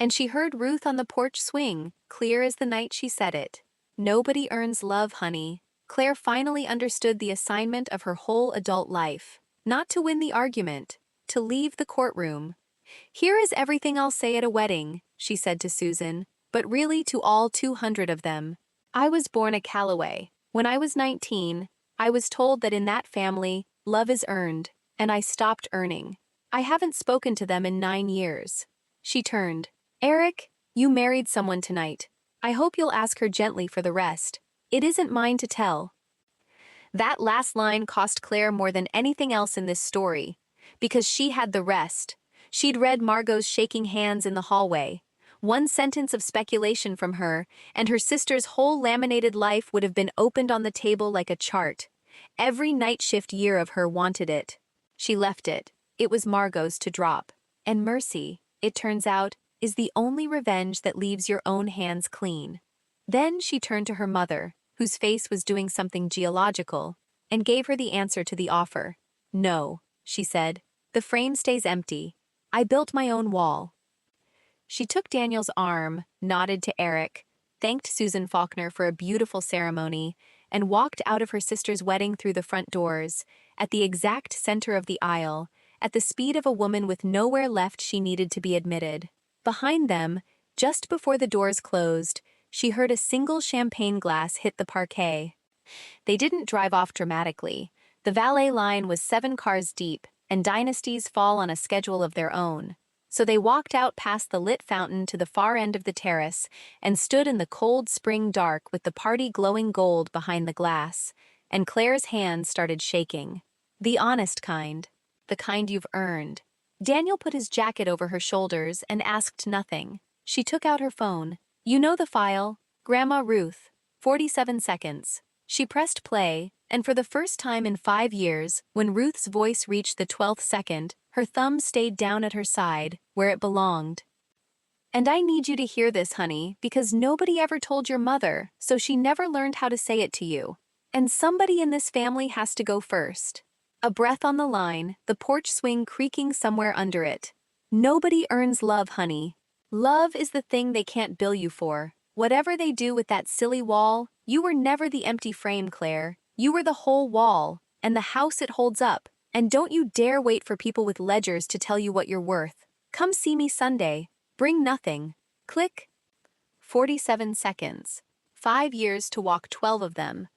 And she heard Ruth on the porch swing, clear as the night she said it. "Nobody earns love, honey." Claire finally understood the assignment of her whole adult life. Not to win the argument, to leave the courtroom. "Here is everything I'll say at a wedding," she said to Susan, but really to all 200 of them. "I was born a Calloway. When I was 19, I was told that in that family, love is earned, and I stopped earning. I haven't spoken to them in 9 years." She turned. "Eric, you married someone tonight. I hope you'll ask her gently for the rest. It isn't mine to tell." That last line cost Claire more than anything else in this story, because she had the rest. She'd read Margot's shaking hands in the hallway. One sentence of speculation from her, and her sister's whole laminated life would have been opened on the table like a chart. Every night shift year of her wanted it. She left it. It was Margot's to drop. And mercy, it turns out, is the only revenge that leaves your own hands clean. Then she turned to her mother, whose face was doing something geological, and gave her the answer to the offer. "No," she said. "The frame stays empty. I built my own wall." She took Daniel's arm, nodded to Eric, thanked Susan Faulkner for a beautiful ceremony, and walked out of her sister's wedding through the front doors, at the exact center of the aisle, at the speed of a woman with nowhere left she needed to be admitted. Behind them, just before the doors closed, she heard a single champagne glass hit the parquet. They didn't drive off dramatically. The valet line was 7 cars deep, and dynasties fall on a schedule of their own. So they walked out past the lit fountain to the far end of the terrace and stood in the cold spring dark with the party glowing gold behind the glass, and Claire's hands started shaking. The honest kind. The kind you've earned. Daniel put his jacket over her shoulders and asked nothing. She took out her phone. "You know the file, Grandma Ruth." 47 seconds. She pressed play, and for the first time in 5 years, when Ruth's voice reached the 12th second, her thumb stayed down at her side, where it belonged. And I need you to hear this, honey, because nobody ever told your mother, so she never learned how to say it to you. And somebody in this family has to go first. A breath on the line, the porch swing creaking somewhere under it. Nobody earns love, honey. Love is the thing they can't bill you for. Whatever they do with that silly wall, you were never the empty frame, Claire. You were the whole wall, and the house it holds up. And don't you dare wait for people with ledgers to tell you what you're worth. Come see me Sunday. Bring nothing. Click. 47 seconds. 5 years to walk 12 of them.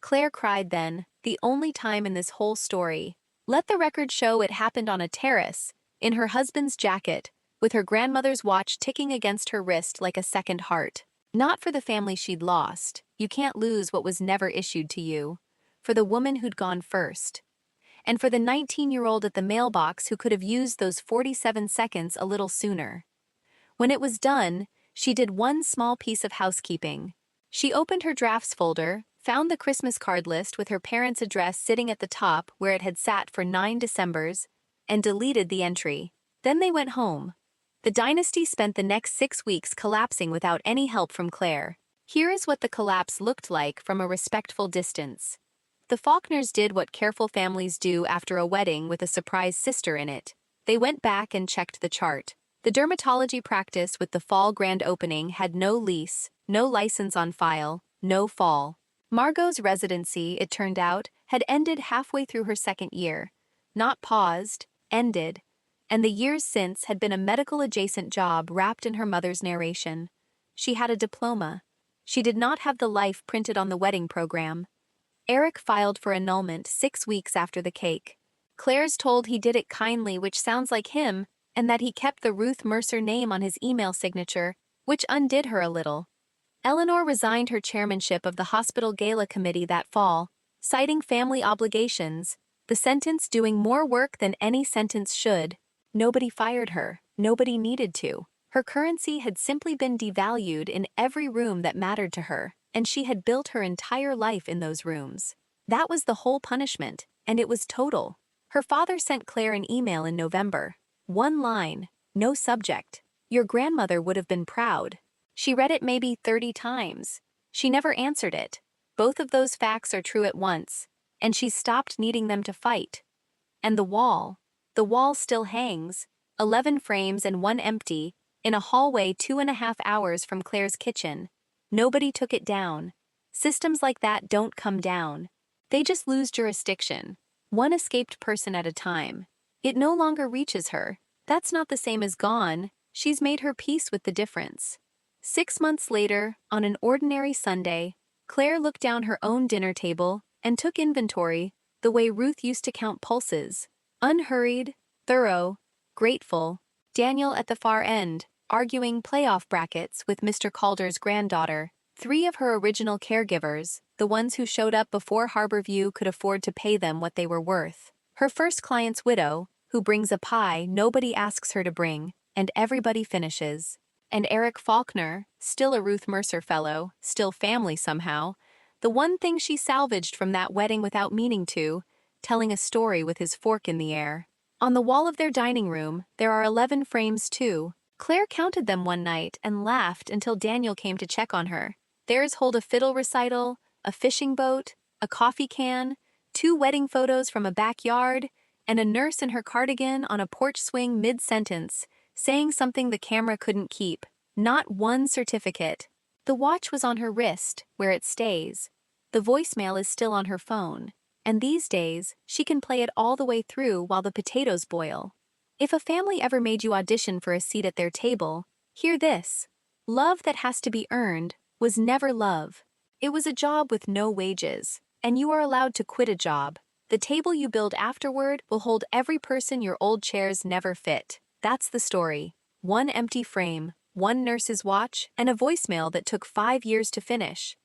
Claire cried then, the only time in this whole story. Let the record show it happened on a terrace, in her husband's jacket, with her grandmother's watch ticking against her wrist like a second heart. Not for the family she'd lost. You can't lose what was never issued to you. For the woman who'd gone first. And for the 19-year-old at the mailbox who could have used those 47 seconds a little sooner. When it was done, she did one small piece of housekeeping. She opened her drafts folder, found the Christmas card list with her parents' address sitting at the top where it had sat for 9 Decembers, and deleted the entry. Then they went home. The dynasty spent the next 6 weeks collapsing without any help from Claire. Here is what the collapse looked like from a respectful distance. The Faulkners did what careful families do after a wedding with a surprise sister in it. They went back and checked the chart. The dermatology practice with the fall grand opening had no lease, no license on file, no fall. Margot's residency, it turned out, had ended halfway through her second year. Not paused, ended. And the years since had been a medical-adjacent job wrapped in her mother's narration. She had a diploma. She did not have the life printed on the wedding program. Eric filed for annulment 6 weeks after the cake. Claire's told he did it kindly, which sounds like him, and that he kept the Ruth Mercer name on his email signature, which undid her a little. Eleanor resigned her chairmanship of the hospital gala committee that fall, citing family obligations, the sentence doing more work than any sentence should. Nobody fired her. Nobody needed to. Her currency had simply been devalued in every room that mattered to her, and she had built her entire life in those rooms. That was the whole punishment, and it was total. Her father sent Claire an email in November. 1 line, no subject. Your grandmother would have been proud. She read it maybe 30 times. She never answered it. Both of those facts are true at once, and she stopped needing them to fight. And the wall still hangs, 11 frames and 1 empty, in a hallway 2.5 hours from Claire's kitchen. Nobody took it down. Systems like that don't come down. They just lose jurisdiction, one escaped person at a time. It no longer reaches her. That's not the same as gone. She's made her peace with the difference. 6 months later, on an ordinary Sunday, Claire looked down her own dinner table and took inventory, the way Ruth used to count pulses. Unhurried, thorough, grateful. Daniel at the far end, arguing playoff brackets with Mr. Calder's granddaughter. 3 of her original caregivers, the ones who showed up before Harborview could afford to pay them what they were worth. Her first client's widow, who brings a pie nobody asks her to bring, and everybody finishes. And Eric Faulkner, still a Ruth Mercer fellow, still family somehow, the one thing she salvaged from that wedding without meaning to, telling a story with his fork in the air. On the wall of their dining room, there are 11 frames too. Claire counted them one night and laughed until Daniel came to check on her. Theirs hold a fiddle recital, a fishing boat, a coffee can, 2 wedding photos from a backyard, and a nurse in her cardigan on a porch swing mid-sentence, saying something the camera couldn't keep. Not one certificate. The watch was on her wrist, where it stays. The voicemail is still on her phone. And these days, she can play it all the way through while the potatoes boil. If a family ever made you audition for a seat at their table, hear this. Love that has to be earned was never love. It was a job with no wages, and you are allowed to quit a job. The table you build afterward will hold every person your old chairs never fit. That's the story. 1 empty frame, 1 nurse's watch, and a voicemail that took 5 years to finish.